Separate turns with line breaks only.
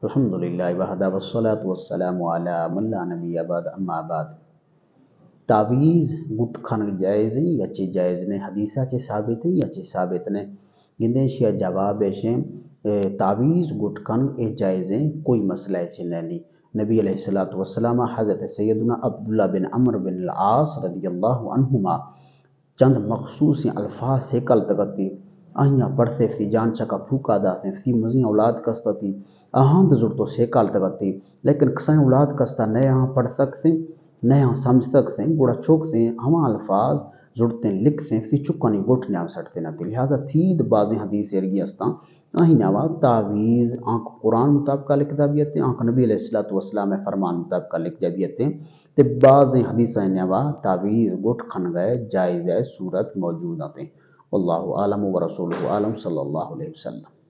الحمدللہ وحدہ والصلاة والسلام علی من لا نبی بعد اما بعد تعویز گٹ کھن جائز ہیں یا چی جائز نے حدیثہ چی ثابت ہیں یا چی ثابت نے گندے شیا جواب ہے تعویز گٹ کھن اے جائز ہیں کوئی مسئلہ ہے نہیں نبی علیہ السلام حضرت سیدنا عبداللہ بن عمر بن العاص رضی اللہ عنہما چند مخصوص الفاظ سے کل تکتی آہیاں پڑھتے فی جان چکا پھوکا داتے فی مزین اولاد کستا آہاں دزرتو سے کال تکتی لیکن کسائیں اولاد کستا نئے آہاں پڑھ سکتے نئے آہاں سمجھ سکتے گوڑا چوکتے ہما الفاظ زرتے لکھتے فی چکانی گوٹ نیام سٹتے نتی لہذا تھید بعض حدیث ارگی استا آہی نوا تعویز آنکھ قرآن مطابقہ لکھ جابیتے آنکھ نبی علیہ السلام فرمان مطابقہ لکھ جابیتے تے بعض حدیث نوا تعویز گوٹ کھن گئے جائز ہے صورت موجود آتے واللہ عالم ورسولہ عالم صلی اللہ علیہ وسلم